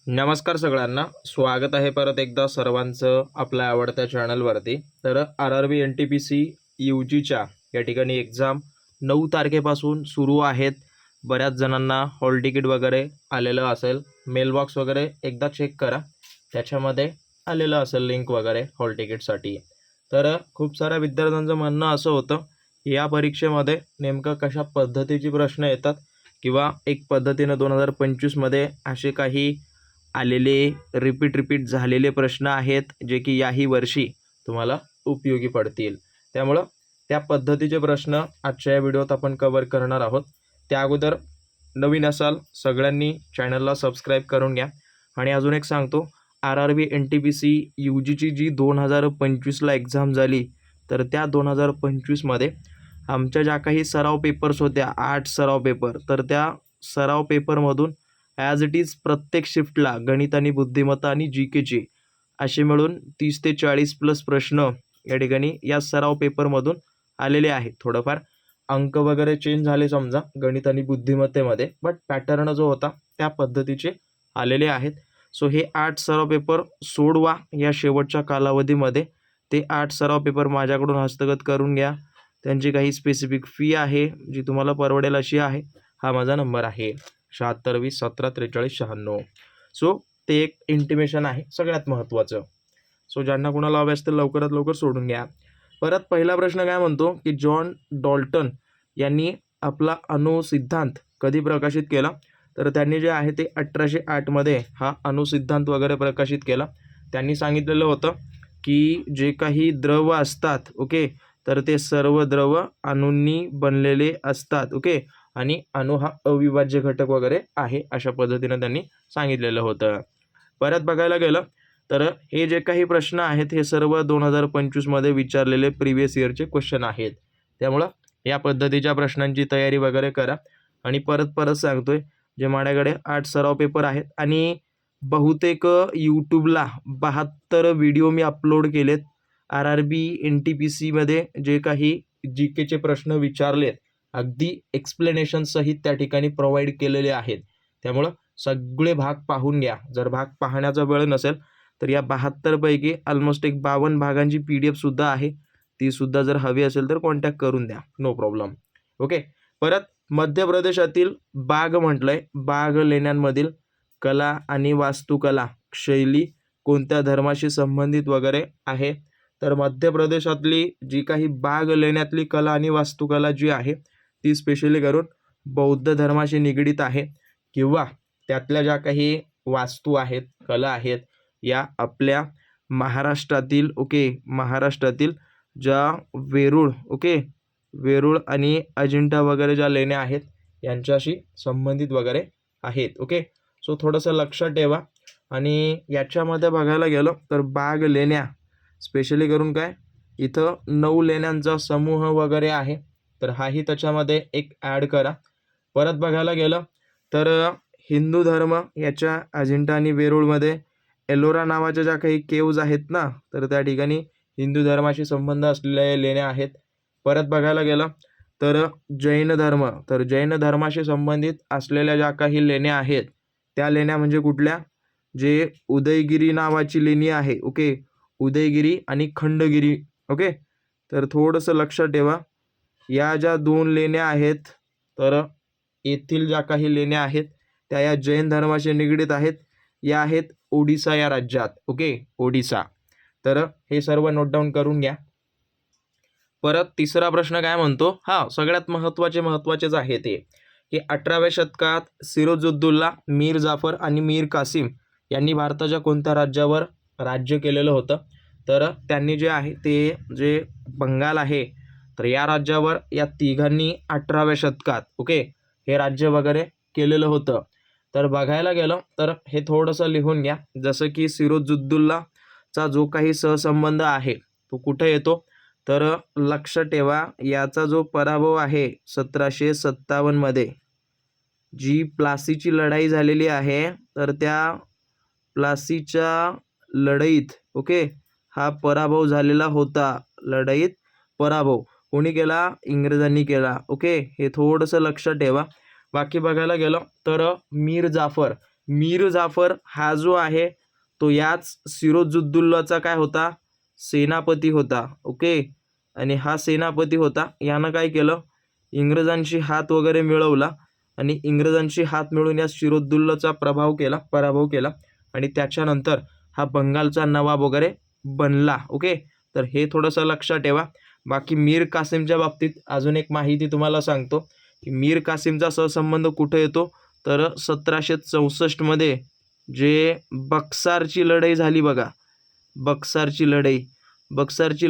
नमस्कार सगळ्यांना, स्वागत आहे परत एकदा सर्वांचं आपल्या आवडत्या चॅनलवरती. तर RRB NTPC UGच्या या ठिकाणी एक्झाम 9 तारखेपासून सुरू आहेत. बऱ्याच जणांना हॉल तिकीट वगैरे आलेलं असेल, मेलबॉक्स वगैरे एकदा चेक करा, त्याच्यामध्ये आलेलं असेल लिंक वगैरे हॉल तिकीटसाठी. तर खूप साऱ्या विद्यार्थ्यांचं म्हणणं असं होतं, या परीक्षेमध्ये नेमकं कशा पद्धतीचे प्रश्न येतात किंवा एक पद्धतीनं 2025मध्ये असे काही आलेले रिपीट झालेले प्रश्न आहेत जे की याही वर्षी तुम्हाला उपयोगी पडतील. त्यामुळं त्या पद्धतीचे प्रश्न आजच्या या व्हिडिओत आपण कव्हर करणार आहोत. त्या अगोदर नवीन असाल सगळ्यांनी चॅनलला सबस्क्राईब करून घ्या. आणि अजून एक सांगतो, RRB NTPC UGची जी 2025ला एक्झाम झाली, तर त्या 2025मध्ये आमच्या ज्या काही सराव पेपर्स होत्या, 8 सराव पेपर, तर त्या सराव पेपरमधून ॲज इट इज प्रत्येक शिफ्टला गणित आणि बुद्धिमत्ता आणि GKचे असे मिळून 30 ते 40 प्लस प्रश्न या ठिकाणी या सराव पेपरमधून आलेले आहेत. थोडंफार अंक वगैरे चेंज झाले समजा गणित आणि बुद्धिमत्तेमध्ये, बट पॅटर्न जो होता त्या पद्धतीचे आलेले आहेत. सो हे 8 सराव पेपर सोडवा या शेवटच्या कालावधीमध्ये. ते 8 सराव पेपर माझ्याकडून हस्तगत करून घ्या. त्यांची काही स्पेसिफिक फी आहे जी तुम्हाला परवडेल अशी आहे. हा माझा नंबर आहे 7620174396. सो ते एक इंटिमेशन आहे सगळ्यात महत्त्वाचं. सो ज्यांना कुणाला हवे असतील लवकरात लवकर सोडून घ्या. परत पहिला प्रश्न काय म्हणतो की जॉन डॉल्टन यांनी आपला अणुसिद्धांत कधी प्रकाशित केला? तर त्यांनी जे आहे ते 1808मध्ये हा अणुसिद्धांत वगैरे प्रकाशित केला. त्यांनी सांगितलेलं होतं की जे काही द्रव असतात, ओके, तर ते सर्व द्रव अणूंनी बनलेले असतात, ओके, आणि अणु हा अविभाज्य घटक वगैरे आहे, अशा पद्धतीनं त्यांनी सांगितलेलं होतं. परत बघायला गेलं तर हे जे काही प्रश्न आहेत हे सर्व 2025मध्ये विचारलेले प्रिव्हियस इयरचे क्वेश्चन आहेत. त्यामुळं या पद्धतीच्या प्रश्नांची तयारी वगैरे करा. आणि परत सांगतोय, जे माझ्याकडे 8 सराव पेपर आहेत आणि बहुतेक यूट्यूबला 72 व्हिडिओ मी अपलोड केलेत. RRB NTPCमध्ये जे काही GKचे प्रश्न विचारलेत अगदी एक्सप्लेनेशन सहित त्या ठिकाणी प्रोव्हाइड केलेले आहेत. त्यामुळं सगळे भाग पाहून घ्या. जर भाग पाहण्याचा वेळ नसेल तर या 72 पैकी ऑलमोस्ट एक 52 भागांची PDF सुद्धा आहे. ती सुद्धा जर हवी असेल तर कॉन्टॅक्ट करून द्या, नो प्रॉब्लेम. ओके. परत मध्य प्रदेशातील बाग म्हटलंय, बाग लेण्यांमधील कला आणि वास्तुकला शैली कोणत्या धर्माशी संबंधित वगैरे आहे? तर मध्य प्रदेशातली जी काही बाग लेण्यातली कला आणि वास्तुकला जी आहे ती स्पेशली करून बौद्ध धर्माशी निगडीत आहे, किंवा त्यातल्या ज्या काही वास्तू आहेत, कला आहेत, या आपल्या महाराष्ट्रातील, ओके, महाराष्ट्रातील ज्या वेरूळ, ओके, वेरूळ आणि अजिंठा वगैरे ज्या लेण्या आहेत यांच्याशी संबंधित वगैरे आहेत. ओके. सो थोडंसं लक्षात ठेवा. आणि याच्यामध्ये बघायला गेलं तर बाग लेण्या स्पेशली करून काय, इथं 9 लेण्यांचा समूह वगैरे आहे, तर हाही त्याच्यामध्ये एक ॲड करा. परत बघायला गेलं तर हिंदू धर्म याच्या अजिंठा आणि वेरूळमध्ये एलोरा नावाच्या ज्या काही केव्ज आहेत ना, तर त्या ठिकाणी हिंदू धर्माशी संबंध असलेल्या लेण्या आहेत. परत बघायला गेलं तर जैन धर्म, तर जैन धर्माशी संबंधित असलेल्या ज्या काही लेण्या आहेत त्या लेण्या म्हणजे कुठल्या? जे उदयगिरी नावाची लेणी आहे, ओके, उदयगिरी आणि खंडगिरी, ओके. तर थोडंसं लक्षात ठेवा, या ज्या 2 लेण्या आहेत, तर येथील ज्या काही लेण्या आहेत त्या या जैन धर्माशी निगडीत आहेत. या आहेत ओडिसा या राज्यात, ओके, ओडिसा. तर हे सर्व नोट डाऊन करून घ्या. परत तिसरा प्रश्न काय म्हणतो, हा सगळ्यात महत्त्वाचेच आहे ते, की 18व्या शतकात सिरोजुद्दौला, मीर जाफर आणि मीर कासिम यांनी भारताच्या कोणत्या राज्यावर राज्य केलेलं होतं? तर त्यांनी जे आहे ते जे बंगाल आहे, तर या राज्यावर या तिघांनी 18व्या शतकात, ओके, हे राज्य वगैरे केलेलं होतं. तर बघायला गेलं तर हे थोडंसं लिहून घ्या. जसं की सिरोजुद्दौलाचा जो काही सहसंबंध आहे तो कुठे येतो? तर लक्ष ठेवा, याचा जो पराभव आहे 1757मध्ये जी प्लासीची लढाई झालेली आहे, तर त्या प्लासीच्या लढाईत, ओके, हा पराभव झालेला होता. लढाईत पराभव कोणी केला? इंग्रजांनी केला. ओके, हे थोडंसं लक्षात ठेवा. बाकी बघायला गेलं तर मीर मीर जाफर हा जो आहे तो याच सिरोजुद्दौलाचा काय होता, सेनापती होता. ओके, आणि हा सेनापती होता. यानं काय केलं, इंग्रजांशी हात वगैरे मिळवला आणि इंग्रजांशी हात मिळवून या सिरोजुद्दौलाचा पराभव केला आणि त्याच्यानंतर हा बंगालचा नवाब वगैरे बनला. ओके, तर हे थोडंसं लक्षात ठेवा. बाकी मीर कासिमच्या बाबतीत अजून एक माहिती तुम्हाला सांगतो की मीर कासिमचा सहसंबंध कुठे येतो, तर 1764 मध्ये जे बक्सारची लढाई झाली बघा, बक्सारची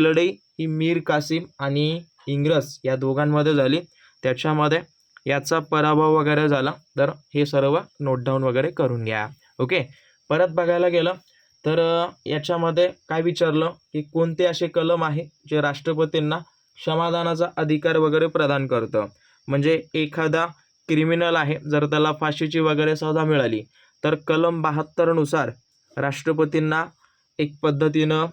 लढाई ही मीर कासिम आणि इंग्रज या दोघांमध्ये झाली. त्याच्यामध्ये याचा पराभव वगैरे झाला. तर हे सर्व नोट डाऊन वगैरे करून घ्या. ओके, परत बघायला गेलं तर याच्यामध्ये काय विचारलं की कोणते असे कलम आहे जे राष्ट्रपतींना क्षमादानाचा अधिकार वगैरे प्रदान करतं. म्हणजे एखादा क्रिमिनल आहे, जर त्याला फाशीची वगैरे सजा मिळाली तर कलम 72 नुसार राष्ट्रपतींना एक पद्धतीनं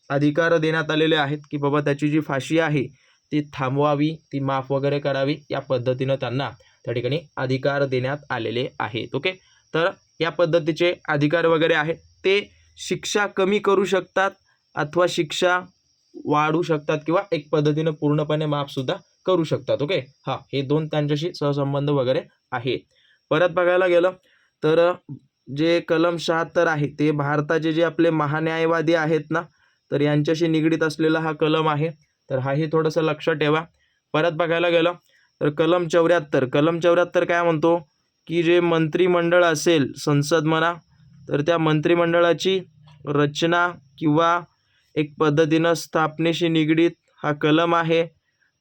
अधिकार देण्यात आलेले आहेत की बाबा त्याची जी फाशी आहे ती थांबवावी, ती माफ वगैरे करावी. या पद्धतीनं त्यांना त्या ठिकाणी अधिकार देण्यात आलेले आहेत. ओके, तर या पद्धतीचे अधिकार वगैरे आहेत. ते शिक्षा कमी करू शकतात अथवा शिक्षा वाढू शकतात किंवा एक पद्धतीनं पूर्णपणे माफसुद्धा करू शकतात. ओके, हा, हे दोन त्यांच्याशी सहसंबंध वगैरे आहे. परत बघायला गेलं तर जे कलम 76 आहे ते भारताचे जे आपले महान्यायवादी आहेत ना, तर यांच्याशी निगडीत असलेला हा कलम आहे. तर हाही थोडंसं लक्षात ठेवा. परत बघायला गेलं तर कलम 74 काय म्हणतो की जे मंत्रिमंडळ असेल, संसद म्हणा, तर त्या मंत्रिमंडळाची रचना किंवा एक पद्धतीनं स्थापनेशी निगडीत हा कलम आहे.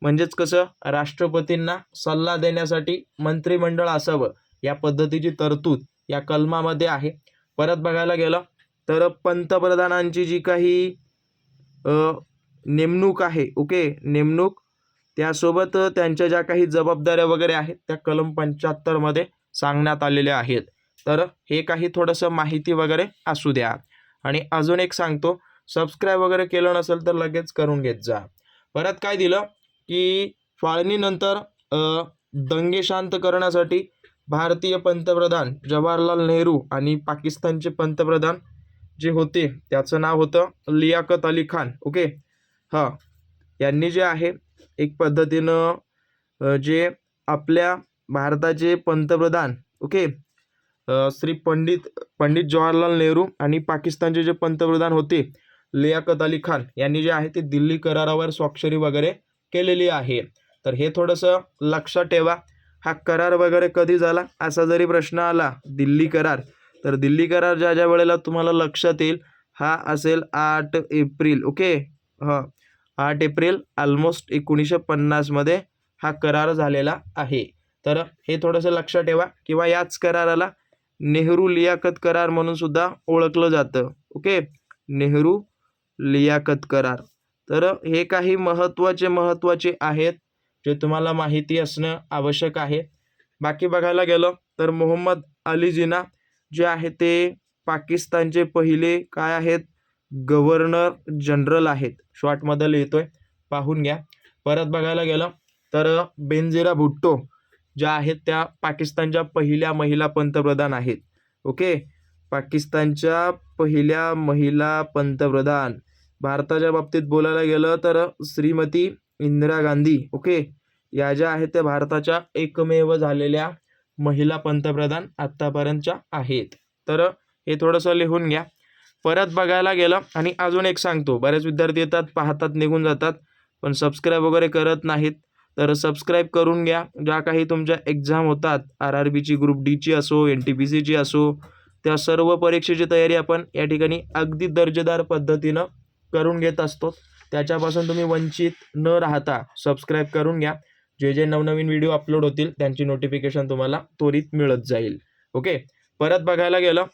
म्हणजेच कसं, राष्ट्रपतींना सल्ला देण्यासाठी मंत्रिमंडळ असावं या पद्धतीची तरतूद या कलमामध्ये आहे. परत बघायला गेलं तर पंतप्रधानांची जी काही नेमणूक आहे, ओके, नेमणूक त्यासोबत त्यांच्या ज्या काही जबाबदाऱ्या वगैरे आहेत त्या कलम 75 मध्ये सांगण्यात आलेल्या आहेत. तर हे काही थोडंसं माहिती वगैरे असू द्या. आणि अजून एक सांगतो, सबस्क्राईब वगैरे केलं नसेल तर लगेच करून घेत जा. परत काय दिलं की फाळणीनंतर दंगे शांत करण्यासाठी भारतीय पंतप्रधान जवाहरलाल नेहरू आणि पाकिस्तानचे पंतप्रधान जे होते त्याचं नाव होतं लियाकत अली खान. ओके, हां, यांनी जे आहे एक पद्धतीनं जे आपल्या भारताचे पंतप्रधान, ओके, श्री पंडित जवाहरलाल नेहरू आणि पाकिस्तानचे जे पंतप्रधान होते लियाकत अली खान यांनी जे आहे ते दिल्ली करारावर स्वाक्षरी वगैरे केलेली आहे. तर हे थोडंसं लक्षात ठेवा. हा करार वगैरे कधी झाला असा जरी प्रश्न आला, दिल्ली करार, तर दिल्ली करार ज्या ज्या वेळेला तुम्हाला लक्षात येईल हा असेल 8 एप्रिल. ओके, हां, 8 एप्रिल ऑलमोस्ट 1950 मध्ये हा करार झालेला आहे. तर हे थोडंसं लक्षात ठेवा. किंवा याच कराराला नेहरू लियाकत करार म्हणून सुद्धा ओळखलं जातं. ओके, नेहरू लियाकत करार. तर हे काही महत्त्वाचे आहेत जे तुम्हाला माहिती असणं आवश्यक आहे. बाकी बघायला गेलं तर मोहम्मद अली जिना जे आहे ते पाकिस्तानचे पहिले काय आहेत, गव्हर्नर जनरल आहेत. शॉर्टमध्ये लिहितोय, पाहून घ्या. परत बघायला गेलं तर बेनझीरा भुट्टो ज्या आहेत त्या पाकिस्तानच्या पहिल्या महिला पंतप्रधान आहेत. ओके, पाकिस्तानच्या पहिल्या महिला पंतप्रधान. भारताच्या बाबतीत बोलायला गेलं तर श्रीमती इंदिरा गांधी. ओके, या ज्या आहेत त्या भारताच्या एकमेव झालेल्या महिला पंतप्रधान आत्तापर्यंतच्या आहेत. तर हे थोडंसं लिहून घ्या. परत बघायला गेलं आणि अजून एक सांगतो, बरेच विद्यार्थी येतात, पाहतात, निघून जातात, पण सबस्क्राईब वगैरे करत नाहीत. तर सबस्क्राईब करून घ्या. ज्या काही तुमच्या एक्झाम होतात, RRBची, ग्रुप डीची असो, NTPCची असो, त्या सर्व परीक्षेची तयारी आपण या ठिकाणी अगदी दर्जेदार पद्धतीनं करून घेत असतो. त्याच्यापासून तुम्ही वंचित न राहता सबस्क्राईब करून घ्या. जे जे नवनवीन व्हिडिओ अपलोड होतील त्यांची नोटिफिकेशन तुम्हाला त्वरित मिळत जाईल. ओके, परत बघायला गेलं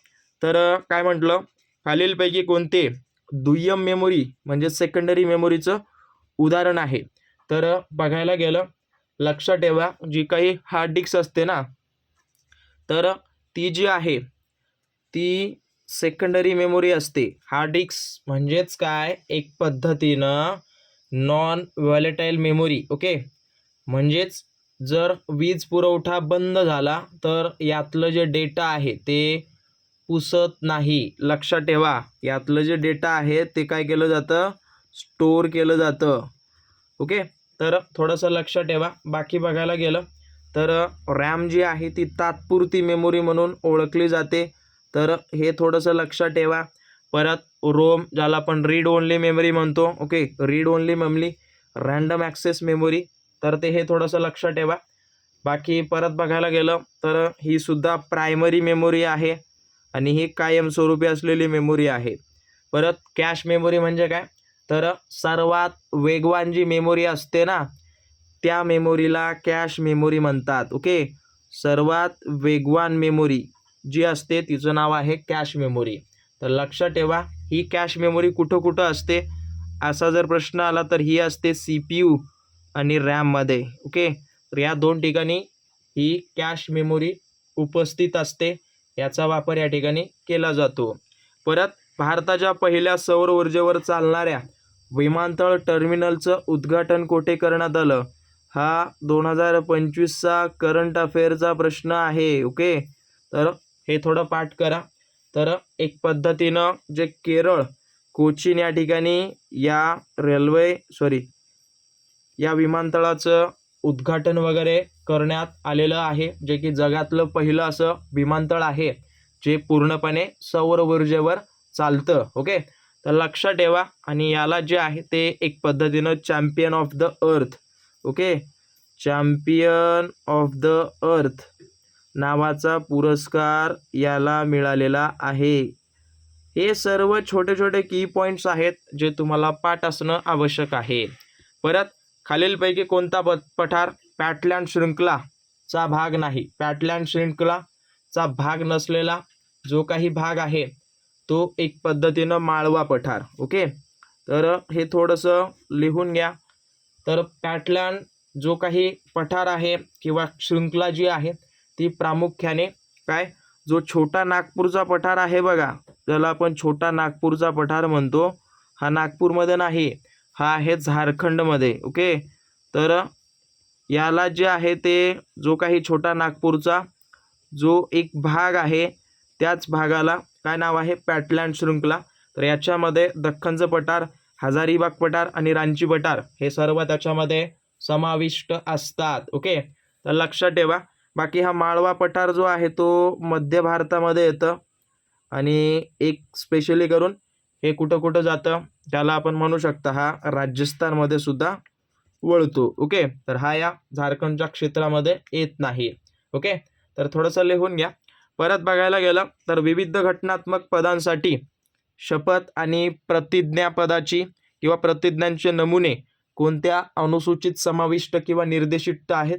तर काय म्हटलं, खालीलपैकी कोणते दुय्यम मेमोरी म्हणजे सेकंडरी मेमोरीचं उदाहरण आहे. तर बघायला गेलं, लक्षात ठेवा, जी काही हार्ड डिस्क असते ना, तर ती जी आहे ती सेकंडरी मेमोरी असते. हार्ड डिस्क म्हणजेच काय, एक पद्धतीनं नॉन व्हॉलेटाईल मेमोरी. ओके, म्हणजेच जर वीज पुरवठा बंद झाला तर यातलं जे डेटा आहे ते पुसत नाही. लक्षात ठेवा, यातलं जे डेटा आहे ते काय केलं जातं, स्टोअर केलं जातं. ओके, तर थोडंसं लक्षात ठेवा. बाकी बघायला गेलं तर रॅम जी आहे ती तात्पुरती मेमोरी म्हणून ओळखली जाते, तर हे थोडंसं लक्षात ठेवा. परत रोम, ज्याला आपण रीड ओनली मेमरी म्हणतो. Okay, read only memory, random access memory, तर ते हे थोडंसं लक्षात ठेवा. बाकी परत बघायला गेलं तर ही सुद्धा प्रायमरी मेमोरी आहे आणि ही कायमस्वरूपी असलेली मेमोरी आहे. परत कॅश मेमोरी म्हणजे काय, तर सर्वात वेगवान जी मेमोरी असते ना, त्या मेमोरीला कॅश मेमोरी म्हणतात. ओके, सर्वात वेगवान मेमोरी जी असते तिचं नाव आहे कॅश मेमोरी. तर लक्षात ठेवा, ही कॅश मेमोरी कुठं कुठं असते असा जर प्रश्न आला तर ही असते CPU आणि रॅममध्ये. ओके, तर या 2 ठिकाणी ही कॅश मेमोरी उपस्थित असते, याचा वापर या ठिकाणी केला जातो. परत भारताच्या पहिल्या सौर ऊर्जेवर चालणाऱ्या विमानतळ टर्मिनलचं उद्घाटन कोठे करण्यात आलं, हा 2025चा करंट अफेअरचा प्रश्न आहे. ओके, तर हे थोडं पाठ करा. तर एक पद्धतीनं जे केरळ कोचीन या ठिकाणी या विमानतळाचं उद्घाटन वगैरे करण्यात आलेलं आहे, जे की जगातलं पहिलं असं विमानतळ आहे जे पूर्णपणे सौर ऊर्जेवर चालतं. ओके, तर लक्षात ठेवा. आणि याला जे आहे ते एक पद्धतीनं champion of the earth, okay, champion of the earth नावाचा पुरस्कार याला मिळालेला आहे. हे सर्व छोटे छोटे की पॉईंट्स आहेत जे तुम्हाला पाठ असणं आवश्यक आहे. परत खालीलपैकी कोणता पठार पॅटलँड शृंखलाचा भाग नाही. पॅटलँड शृंखलाचा भाग नसलेला जो काही भाग आहे तो एक पद्धतीनं माळवा पठार. ओके, तर हे थोडंसं लिहून घ्या. तर पॅटलँड जो काही पठार आहे किंवा शृंखला जी आहे ती प्रामुख्याने काय, जो छोटा नागपूरचा पठार आहे बघा, ज्याला आपण छोटा नागपूरचा पठार म्हणतो, हा नागपूरमध्ये नाही, हा आहे झारखंडमध्ये. ओके, तर याला जे आहे ते जो काही छोटा नागपूरचा जो एक भाग आहे त्याच भागाला काय नाव आहे, पॅटलँड शृंखला. तर याच्यामध्ये दख्खनचं पठार, हजारीबाग पठार आणि रांची पठार हे सर्व त्याच्यामध्ये समाविष्ट असतात. ओके, तर लक्षात ठेवा. बाकी हा माळवा पठार जो आहे तो मध्य भारतामध्ये येतं आणि एक स्पेशली करून हे कुठं कुठं जातं त्याला आपण म्हणू शकता हा राजस्थानमध्ये सुद्धा वळतो. ओके, तर हा या झारखंडच्या क्षेत्रामध्ये येत नाही. ओके, तर थोडंसं लिहून घ्या. परत बघायला गेलं तर विविध घटनात्मक पदांसाठी शपथ आणि प्रतिज्ञा पदाची किंवा प्रतिज्ञांचे नमुने कोणत्या अनुसूचित समाविष्ट किंवा निर्देशित आहेत.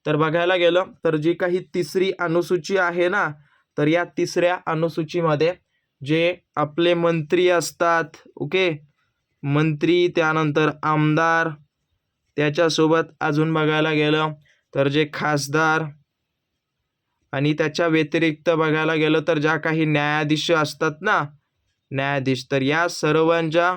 तर बघायला गेलं तर जी काही तिसरी अनुसूची आहे ना, तर या तिसऱ्या अनुसूचीमध्ये जे आपले मंत्री असतात, ओके, मंत्री, त्यानंतर आमदार, त्याच्यासोबत अजून बघायला गेलं तर जे खासदार आणि त्याच्या व्यतिरिक्त बघायला गेलं तर ज्या काही न्यायाधीश असतात ना, न्यायाधीश, तर या सर्वांच्या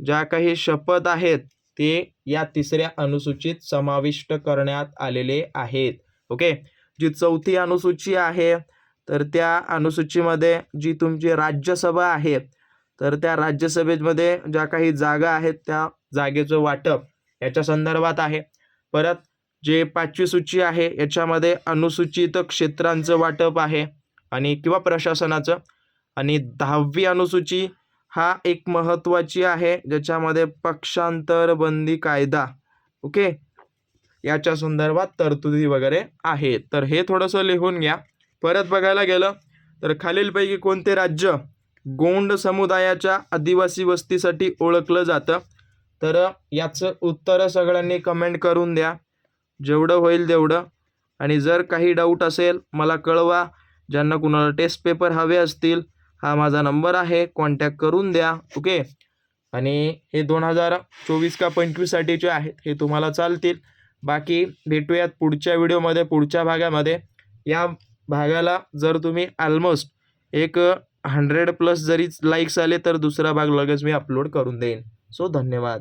ज्या काही शपथ आहेत ते या तिसऱ्या अनुसूचीत समाविष्ट करण्यात आलेले आहेत. ओके, जी चौथी अनुसूची आहे तर त्या अनुसूचीमध्ये जी तुमची राज्यसभा आहे तर त्या राज्यसभेमध्ये ज्या काही जागा आहेत त्या जागेचं वाटप याच्या संदर्भात आहे. परत जे 5वी सूची आहे याच्यामध्ये अनुसूचित क्षेत्रांचं वाटप आहे आणि किंवा प्रशासनाचं. आणि 10वी अनुसूची हा एक महत्त्वाची आहे ज्याच्यामध्ये पक्षांतर बंदी कायदा, ओके, याच्या संदर्भात तरतुदी वगैरे आहेत. तर हे थोडंसं लिहून घ्या. परत बघायला गेलं तर खालीलपैकी कोणते राज्य गोंड समुदायाच्या आदिवासी वस्तीसाठी ओळखलं जातं, तर याचं उत्तर सगळ्यांनी कमेंट करून द्या जेवढं होईल तेवढं. आणि जर काही डाऊट असेल मला कळवा. ज्यांना कुणाला टेस्ट पेपर हवे असतील हा माझा नंबर आहे, कॉन्टॅक्ट करून द्या. ओके, आणि हे 2024 का 25साठीचे आहेत, हे तुम्हाला चालतील. बाकी भेटूयात पुढच्या व्हिडिओमध्ये, पुढच्या भागामध्ये. या भागाला जर तुम्ही ऑलमोस्ट एक 100+ जरी लाईक्स आले तर दुसरा भाग लगेच मी अपलोड करून देईन. सो धन्यवाद.